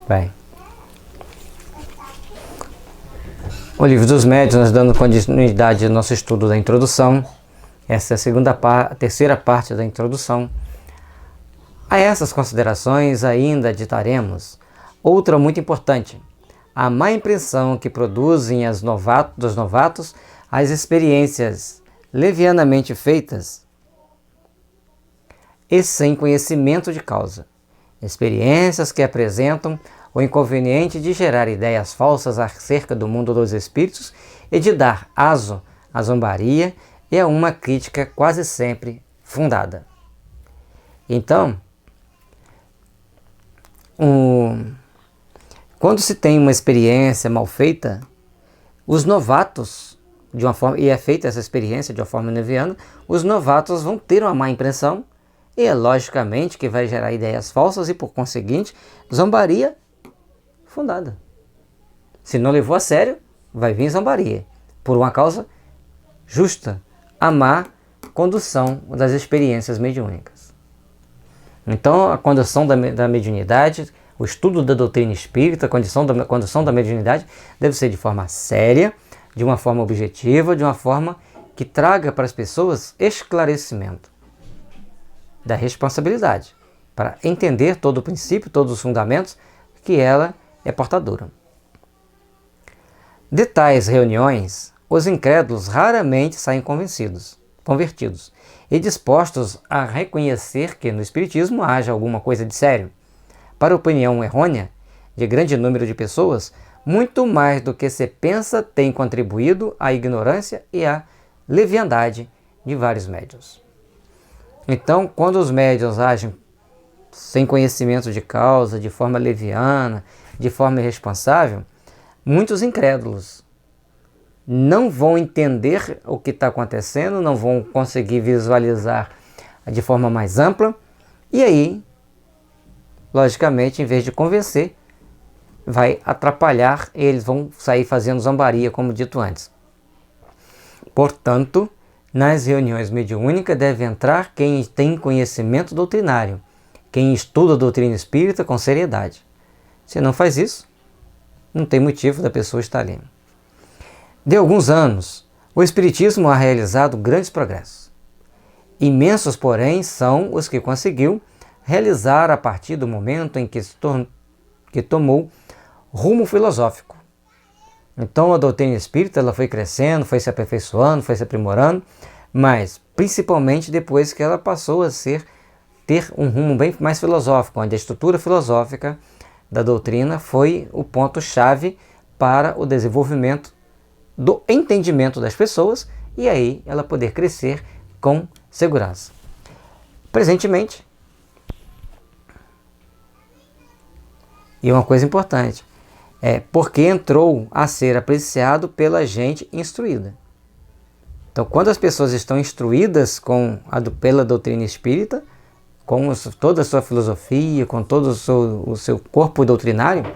Bem, o Livro dos Médiuns, nós dando continuidade ao nosso estudo da introdução. Essa é a terceira parte da introdução. A essas considerações ainda aditaremos outra muito importante: a má impressão que produzem dos novatos as experiências levianamente feitas e sem conhecimento de causa. Experiências que apresentam o inconveniente de gerar ideias falsas acerca do mundo dos espíritos e de dar aso à zombaria e a uma crítica quase sempre fundada. Então, quando se tem uma experiência mal feita, os novatos, e é feita essa experiência de uma forma leviana, os novatos vão ter uma má impressão e é logicamente que vai gerar ideias falsas e, por conseguinte, zombaria fundada. Se não levou a sério, vai vir zombaria, por uma causa justa, a má condução das experiências mediúnicas. Então, a condução da mediunidade, o estudo da doutrina espírita, a condução da mediunidade deve ser de forma séria, de uma forma objetiva, de uma forma que traga para as pessoas esclarecimento da responsabilidade, para entender todo o princípio, todos os fundamentos que ela é portadora. De tais reuniões, os incrédulos raramente saem convertidos e dispostos a reconhecer que no Espiritismo haja alguma coisa de sério. Para a opinião errônea de grande número de pessoas, muito mais do que se pensa tem contribuído à ignorância e à leviandade de vários médiuns. Então, quando os médiuns agem sem conhecimento de causa, de forma leviana, de forma irresponsável, muitos incrédulos não vão entender o que está acontecendo, não vão conseguir visualizar de forma mais ampla, e aí, logicamente, em vez de convencer, vai atrapalhar, e eles vão sair fazendo zombaria, como dito antes. Portanto, nas reuniões mediúnicas deve entrar quem tem conhecimento doutrinário, quem estuda a doutrina espírita com seriedade. Se não faz isso, não tem motivo da pessoa estar ali. De alguns anos, o Espiritismo ha realizado grandes progressos. Imensos, porém, são os que conseguiu realizar a partir do momento em que tomou rumo filosófico. Então a doutrina espírita ela foi crescendo, foi se aperfeiçoando, foi se aprimorando, mas principalmente depois que ela passou a ter um rumo bem mais filosófico, onde a estrutura filosófica da doutrina foi o ponto-chave para o desenvolvimento do entendimento das pessoas e aí ela poder crescer com segurança. Presentemente, e uma coisa importante, porque entrou a ser apreciado pela gente instruída. Então, quando as pessoas estão instruídas pela doutrina espírita, com toda a sua filosofia, com todo o seu corpo doutrinário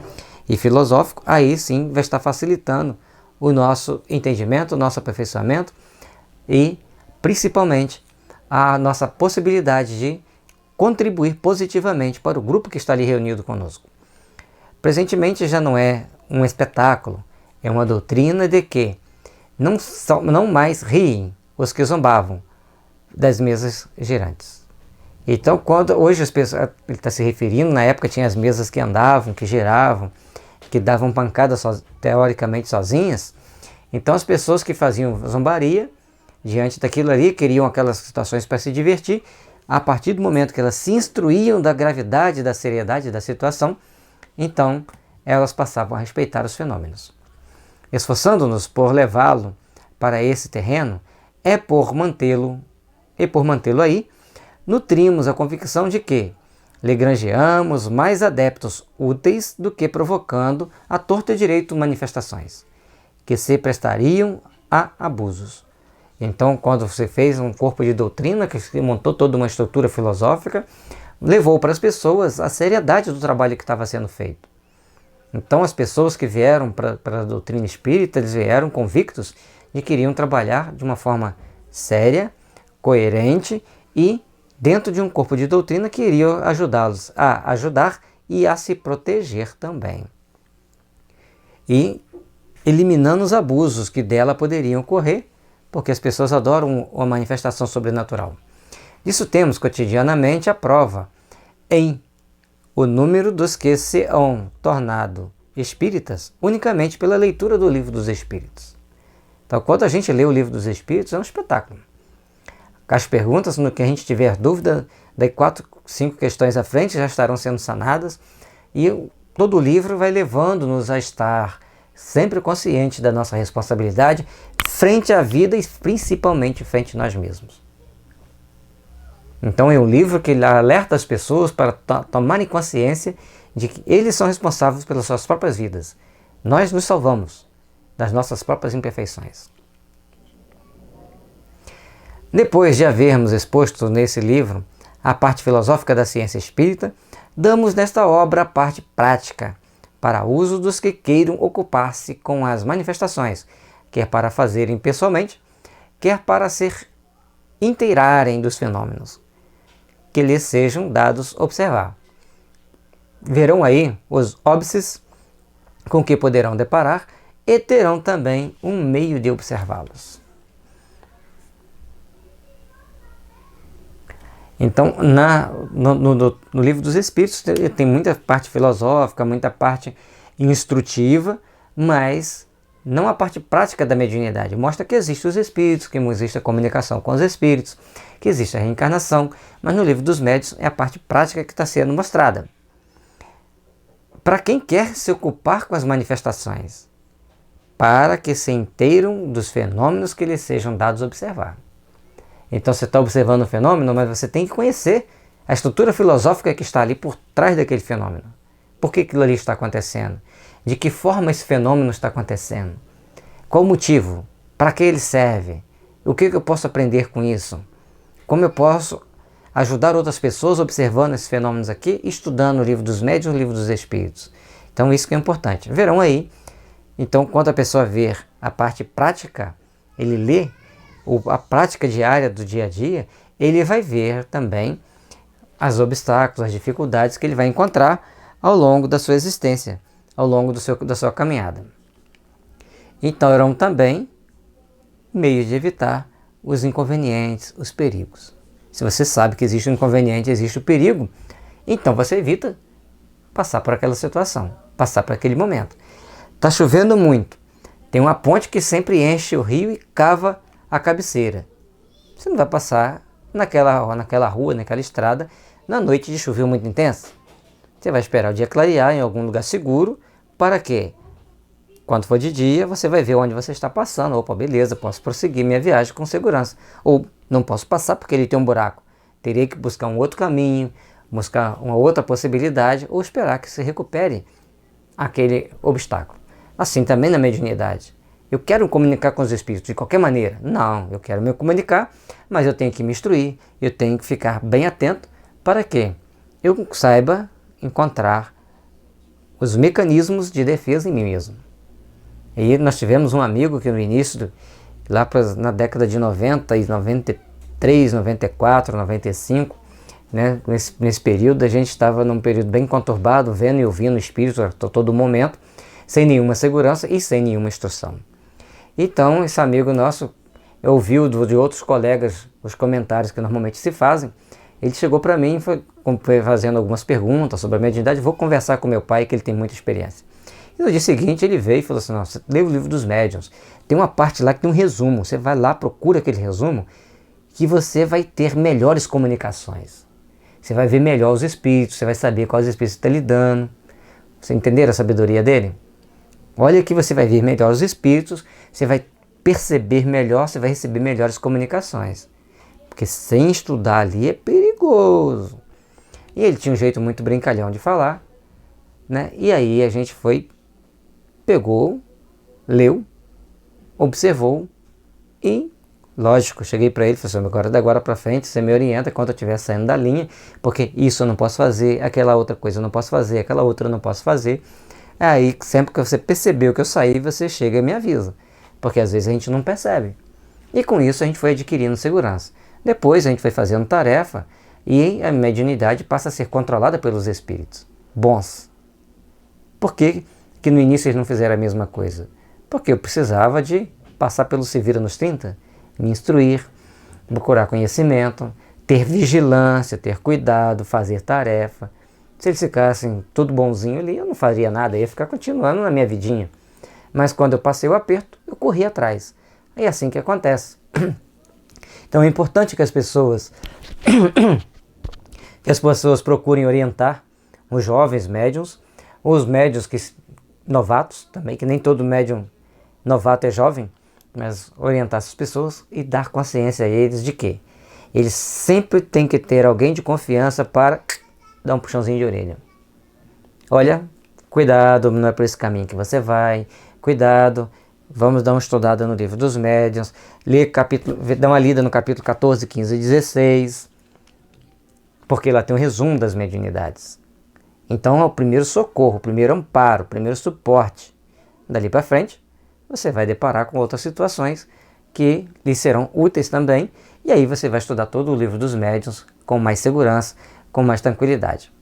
e filosófico, aí sim vai estar facilitando o nosso entendimento, o nosso aperfeiçoamento e, principalmente, a nossa possibilidade de contribuir positivamente para o grupo que está ali reunido conosco. Presentemente já não é um espetáculo, é uma doutrina de que não mais riem os que zombavam das mesas girantes. Então, quando hoje as pessoas, ele está se referindo, na época tinha as mesas que andavam, que giravam, que davam pancadas teoricamente sozinhas. Então as pessoas que faziam zombaria, diante daquilo ali, queriam aquelas situações para se divertir, a partir do momento que elas se instruíam da gravidade, da seriedade da situação, então elas passavam a respeitar os fenômenos. Esforçando-nos por levá-lo para esse terreno, por mantê-lo aí, nutrimos a convicção de que lhe granjeamos mais adeptos úteis do que provocando a torto e direito manifestações, que se prestariam a abusos. Então, quando você fez um corpo de doutrina, que montou toda uma estrutura filosófica, levou para as pessoas a seriedade do trabalho que estava sendo feito. Então, as pessoas que vieram para a doutrina espírita, eles vieram convictos de que iriam trabalhar de uma forma séria, coerente e dentro de um corpo de doutrina que iria ajudá-los a ajudar e a se proteger também. E eliminando os abusos que dela poderiam ocorrer, porque as pessoas adoram uma manifestação sobrenatural. Disso temos cotidianamente a prova em o número dos que se hão tornado espíritas unicamente pela leitura do Livro dos Espíritos. Então, quando a gente lê o Livro dos Espíritos, é um espetáculo. As perguntas, no que a gente tiver dúvida, daí 4, 5 questões à frente já estarão sendo sanadas, e todo o livro vai levando-nos a estar sempre consciente da nossa responsabilidade frente à vida e principalmente frente a nós mesmos. Então é um livro que alerta as pessoas para tomarem consciência de que eles são responsáveis pelas suas próprias vidas. Nós nos salvamos das nossas próprias imperfeições. Depois de havermos exposto nesse livro a parte filosófica da ciência espírita, damos nesta obra a parte prática, para uso dos que queiram ocupar-se com as manifestações, quer para fazerem pessoalmente, quer para se inteirarem dos fenômenos que lhes sejam dados observar. Verão aí os óbices com que poderão deparar e terão também um meio de observá-los. Então, no Livro dos Espíritos tem muita parte filosófica, muita parte instrutiva, mas não a parte prática da mediunidade. Mostra que existem os espíritos, que existe a comunicação com os espíritos, que existe a reencarnação, mas no Livro dos Médiuns é a parte prática que está sendo mostrada. Para quem quer se ocupar com as manifestações, para que se inteiram dos fenômenos que lhes sejam dados a observar. Então você está observando o fenômeno, mas você tem que conhecer a estrutura filosófica que está ali por trás daquele fenômeno. Por que aquilo ali está acontecendo? De que forma esse fenômeno está acontecendo? Qual o motivo? Para que ele serve? O que eu posso aprender com isso? Como eu posso ajudar outras pessoas observando esses fenômenos aqui, estudando o Livro dos Médiuns e o Livro dos Espíritos? Então isso que é importante. Verão aí, então quando a pessoa ver a parte prática, ele lê a prática diária do dia a dia, ele vai ver também os obstáculos, as dificuldades que ele vai encontrar ao longo da sua existência, ao longo da sua caminhada. Então eram também meios de evitar os inconvenientes, os perigos. Se você sabe que existe um inconveniente, existe o perigo, então você evita passar por aquela situação, passar por aquele momento. Está chovendo muito, tem uma ponte que sempre enche o rio e cava a cabeceira. Você não vai passar naquela rua, naquela estrada, na noite de chuva muito intensa. Você vai esperar o dia clarear em algum lugar seguro, para que, quando for de dia, você vai ver onde você está passando. Opa, beleza, posso prosseguir minha viagem com segurança. Ou não posso passar porque ele tem um buraco. Terei que buscar um outro caminho, buscar uma outra possibilidade, ou esperar que se recupere aquele obstáculo. Assim também na mediunidade. Eu quero comunicar com os espíritos de qualquer maneira. Não, eu quero me comunicar, mas eu tenho que me instruir, eu tenho que ficar bem atento para que eu saiba encontrar os mecanismos de defesa em mim mesmo. E nós tivemos um amigo que no início, lá na década de 90 e 93, 94, 95, né, nesse período a gente estava num período bem conturbado, vendo e ouvindo espíritos a todo momento, sem nenhuma segurança e sem nenhuma instrução. Então, esse amigo nosso ouviu de outros colegas os comentários que normalmente se fazem. Ele chegou para mim e foi fazendo algumas perguntas sobre a mediunidade. Vou conversar com meu pai, que ele tem muita experiência. E no dia seguinte ele veio e falou assim: você lê o Livro dos Médiuns, tem uma parte lá que tem um resumo. Você vai lá, procura aquele resumo, que você vai ter melhores comunicações. Você vai ver melhor os espíritos, você vai saber quais espíritos está lidando. Você entenderam a sabedoria dele? Olha que você vai ver melhor os espíritos, você vai perceber melhor, você vai receber melhores comunicações. Porque sem estudar ali é perigoso. E ele tinha um jeito muito brincalhão de falar, né? E aí a gente pegou, leu, observou e, lógico, cheguei para ele e falei assim: da agora para frente você me orienta quando eu estiver saindo da linha, porque isso eu não posso fazer, aquela outra coisa eu não posso fazer, aquela outra eu não posso fazer. Aí, sempre que você percebeu que eu saí, você chega e me avisa. Porque às vezes a gente não percebe. E com isso a gente foi adquirindo segurança. Depois a gente foi fazendo tarefa e a mediunidade passa a ser controlada pelos espíritos. bons. Por que que no início eles não fizeram a mesma coisa? Porque eu precisava de passar pelo Se Vira nos 30, me instruir, procurar conhecimento, ter vigilância, ter cuidado, fazer tarefa. Se eles ficassem tudo bonzinho ali, eu não faria nada, eu ia ficar continuando na minha vidinha. Mas quando eu passei o aperto, eu corri atrás. É assim que acontece. Então é importante que as pessoas procurem orientar os jovens médiums, os médiums novatos também, que nem todo médium novato é jovem, mas orientar essas pessoas e dar consciência a eles de que eles sempre têm que ter alguém de confiança para dar um puxãozinho de orelha. Olha, cuidado, não é por esse caminho que você vai, cuidado, vamos dar uma estudada no livro dos médiuns, dá uma lida no capítulo 14, 15 e 16, porque lá tem um resumo das mediunidades. Então é o primeiro socorro, o primeiro amparo, o primeiro suporte. Dali para frente, você vai deparar com outras situações que lhe serão úteis também, e aí você vai estudar todo o livro dos médiuns com mais segurança, com mais tranquilidade.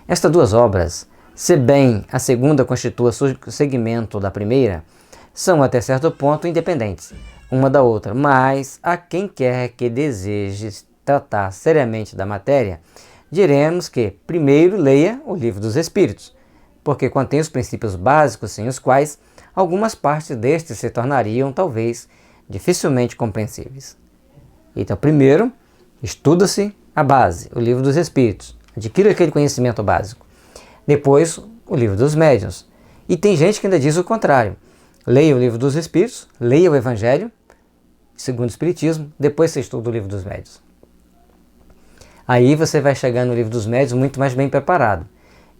Estas duas obras, se bem a segunda constitua segmento da primeira, são até certo ponto independentes uma da outra, mas a quem quer que deseje tratar seriamente da matéria, diremos que primeiro leia o Livro dos Espíritos, porque contém os princípios básicos sem os quais algumas partes destes se tornariam talvez dificilmente compreensíveis. Então primeiro estuda-se a base, o Livro dos Espíritos, adquira aquele conhecimento básico. Depois o Livro dos Médiuns. E tem gente que ainda diz o contrário. Leia o Livro dos Espíritos, leia o Evangelho, segundo o Espiritismo, depois você estuda o Livro dos Médiuns. Aí você vai chegar no Livro dos Médiuns muito mais bem preparado.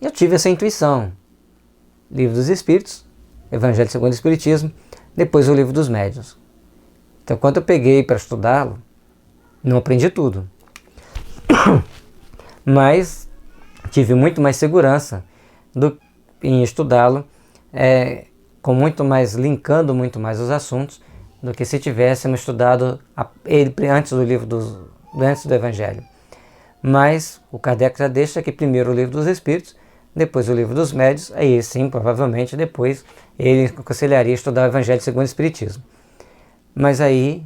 Eu tive essa intuição. Livro dos Espíritos, Evangelho segundo o Espiritismo, depois o Livro dos Médiuns. Então quando eu peguei para estudá-lo, não aprendi tudo. Mas tive muito mais segurança em estudá-lo, linkando muito mais os assuntos, do que se tivéssemos estudado ele antes do Evangelho. Mas o Kardec já deixa que primeiro o Livro dos Espíritos, depois o Livro dos Médiuns, aí sim, provavelmente depois ele aconselharia estudar o Evangelho segundo o Espiritismo. Mas aí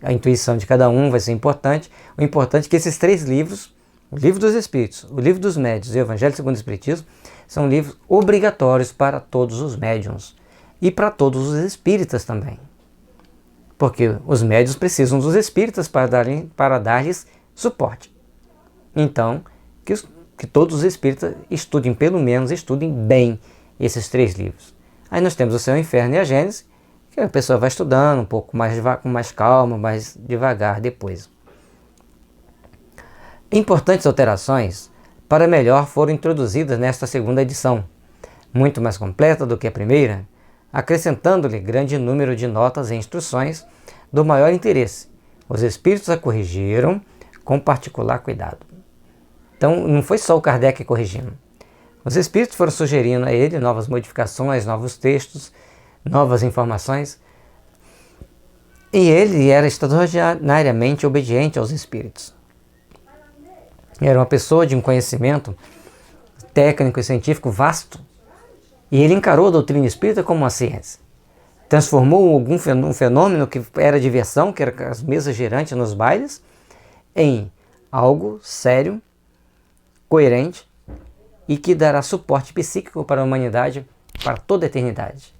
a intuição de cada um vai ser importante. O importante é que esses três livros, o Livro dos Espíritos, o Livro dos Médiuns e o Evangelho segundo o Espiritismo, são livros obrigatórios para todos os médiuns e para todos os espíritas também. Porque os médiuns precisam dos espíritas para dar-lhes suporte. Então, que todos os espíritas estudem, pelo menos estudem bem esses três livros. Aí nós temos o Céu, o Inferno e a Gênese, que a pessoa vai estudando um pouco mais com mais calma, mais devagar depois. Importantes alterações para melhor foram introduzidas nesta segunda edição, muito mais completa do que a primeira, acrescentando-lhe grande número de notas e instruções do maior interesse. Os espíritos a corrigiram com particular cuidado. Então não foi só o Kardec corrigindo. Os espíritos foram sugerindo a ele novas modificações, novos textos, novas informações. E ele era extraordinariamente obediente aos espíritos. Era uma pessoa de um conhecimento técnico e científico vasto. E ele encarou a doutrina espírita como uma ciência. Transformou um fenômeno que era diversão, que era as mesas girantes nos bailes, em algo sério, coerente e que dará suporte psíquico para a humanidade para toda a eternidade.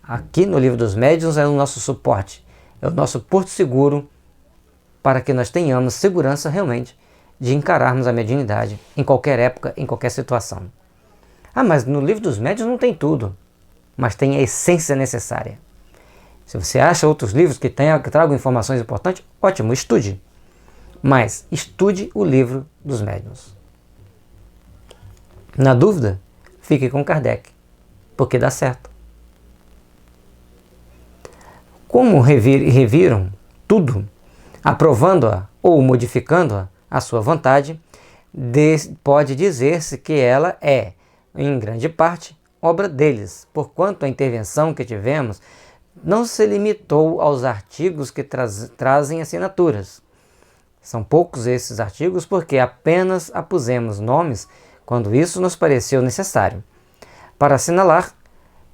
Aqui no Livro dos Médiuns é o nosso suporte, é o nosso porto seguro para que nós tenhamos segurança realmente de encararmos a mediunidade em qualquer época, em qualquer situação. Mas no Livro dos Médiuns não tem tudo, mas tem a essência necessária. Se você acha outros livros que tragam informações importantes, ótimo, estude. Mas estude o Livro dos Médiuns. Na dúvida, fique com Kardec, porque dá certo. Como reviram tudo, aprovando-a ou modificando-a à sua vontade, pode dizer-se que ela é, em grande parte, obra deles, porquanto a intervenção que tivemos não se limitou aos artigos que trazem assinaturas, São poucos esses artigos porque apenas apusemos nomes quando isso nos pareceu necessário, para assinalar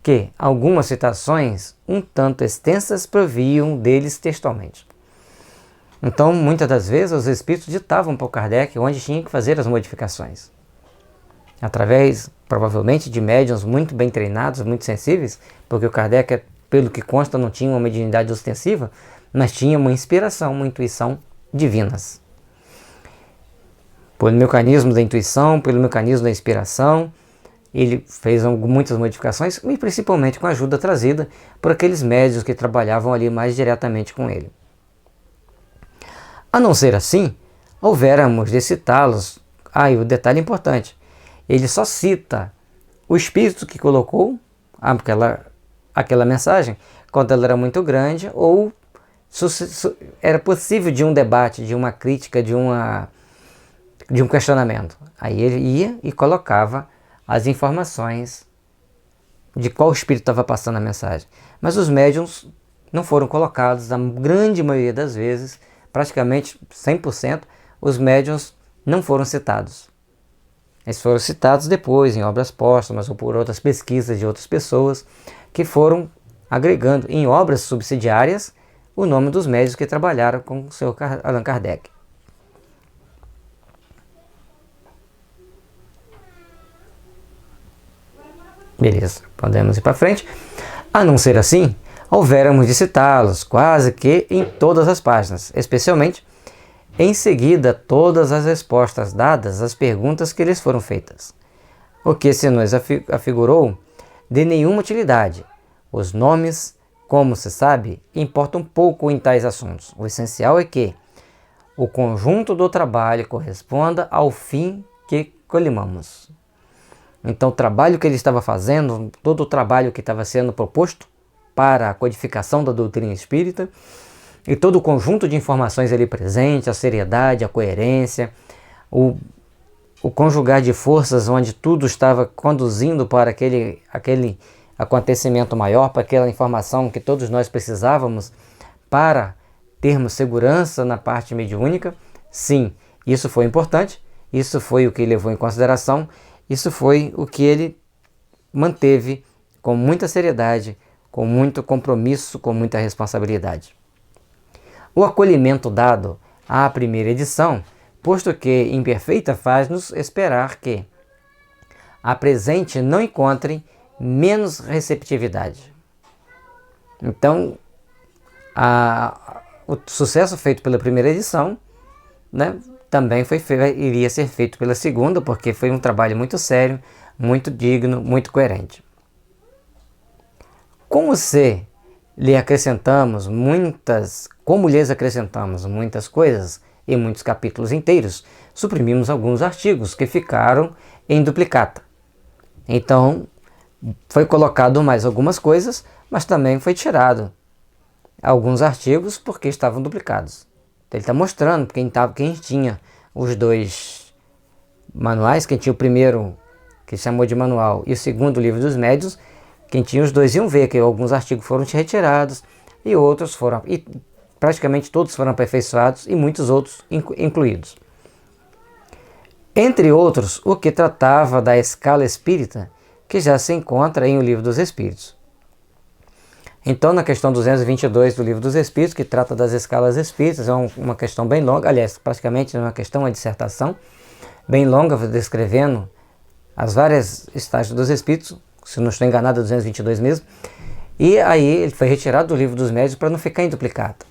que algumas citações um tanto extensas proviam deles textualmente. Então, muitas das vezes, os espíritos ditavam para o Kardec onde tinha que fazer as modificações. Através, provavelmente, de médiuns muito bem treinados, muito sensíveis, porque o Kardec, pelo que consta, não tinha uma mediunidade ostensiva, mas tinha uma inspiração, uma intuição divinas. Pelo mecanismo da intuição, pelo mecanismo da inspiração, ele fez muitas modificações, e principalmente com a ajuda trazida por aqueles médiuns que trabalhavam ali mais diretamente com ele. A não ser assim, houvéramos de citá-los. E o detalhe importante, ele só cita o espírito que colocou aquela mensagem quando ela era muito grande, ou era possível de um debate, de uma crítica, de um questionamento. Aí ele ia e colocava as informações de qual espírito estava passando a mensagem. Mas os médiuns não foram colocados, na grande maioria das vezes, praticamente 100%, os médiuns não foram citados. Eles foram citados depois, em obras póstumas ou por outras pesquisas de outras pessoas, que foram agregando em obras subsidiárias o nome dos médiuns que trabalharam com o Sr. Allan Kardec. Beleza, podemos ir para frente. A não ser assim, houvéramos de citá-los quase que em todas as páginas, especialmente em seguida todas as respostas dadas às perguntas que lhes foram feitas. O que se nos afigurou de nenhuma utilidade. Os nomes, como se sabe, importam pouco em tais assuntos. O essencial é que o conjunto do trabalho corresponda ao fim que colimamos. Então, o trabalho que ele estava fazendo, todo o trabalho que estava sendo proposto para a codificação da doutrina espírita, e todo o conjunto de informações ali presente, a seriedade, a coerência, o conjugar de forças onde tudo estava conduzindo para aquele acontecimento maior, para aquela informação que todos nós precisávamos para termos segurança na parte mediúnica. Sim, isso foi importante, isso foi o que ele levou em consideração, isso foi o que ele manteve com muita seriedade, com muito compromisso, com muita responsabilidade. O acolhimento dado à primeira edição, posto que imperfeita, faz-nos esperar que a presente não encontre menos receptividade. Então, o sucesso feito pela primeira edição, né, também iria ser feito pela segunda, porque foi um trabalho muito sério, muito digno, muito coerente. Como lhes acrescentamos muitas coisas e muitos capítulos inteiros, suprimimos alguns artigos que ficaram em duplicata. Então, foi colocado mais algumas coisas, mas também foi tirado alguns artigos porque estavam duplicados. Então, ele está mostrando quem tinha os dois manuais, quem tinha o primeiro, que chamou de manual, e o segundo, o livro dos médiuns, quem tinha os dois iam ver que alguns artigos foram retirados e outros foram, e praticamente todos foram aperfeiçoados e muitos outros incluídos. Entre outros, o que tratava da escala espírita, que já se encontra em O Livro dos Espíritos. Então, na questão 222 do Livro dos Espíritos, que trata das escalas espíritas, é uma questão bem longa, aliás, praticamente uma questão, uma dissertação bem longa, descrevendo as várias estágios dos espíritos, se não estou enganado, 222 mesmo, e aí ele foi retirado do Livro dos Médiuns para não ficar em duplicata.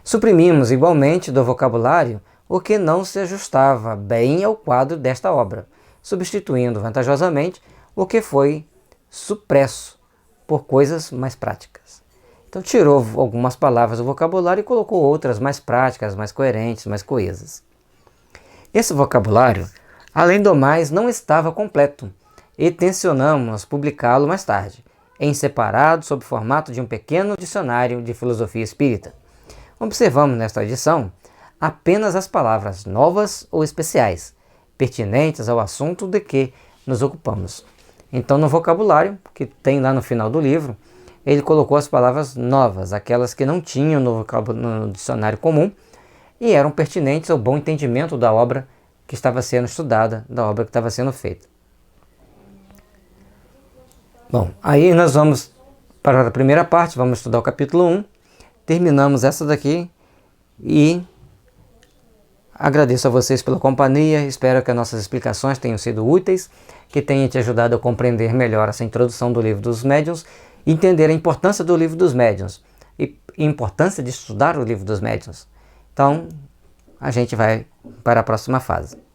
Suprimimos igualmente do vocabulário o que não se ajustava bem ao quadro desta obra, substituindo vantajosamente o que foi supresso por coisas mais práticas. Então tirou algumas palavras do vocabulário e colocou outras mais práticas, mais coerentes, mais coesas. Esse vocabulário, além do mais, não estava completo e tencionamos publicá-lo mais tarde, em separado sob formato de um pequeno dicionário de filosofia espírita. Observamos nesta edição apenas as palavras novas ou especiais, pertinentes ao assunto de que nos ocupamos. Então, no vocabulário, que tem lá no final do livro, ele colocou as palavras novas, aquelas que não tinham no dicionário comum, e eram pertinentes ao bom entendimento da obra que estava sendo estudada, da obra que estava sendo feita. Bom, aí nós vamos para a primeira parte, vamos estudar o capítulo 1, terminamos essa daqui e agradeço a vocês pela companhia, espero que as nossas explicações tenham sido úteis, que tenham te ajudado a compreender melhor essa introdução do Livro dos Médiuns, entender a importância do Livro dos Médiuns e a importância de estudar o Livro dos Médiuns. Então, a gente vai para a próxima fase.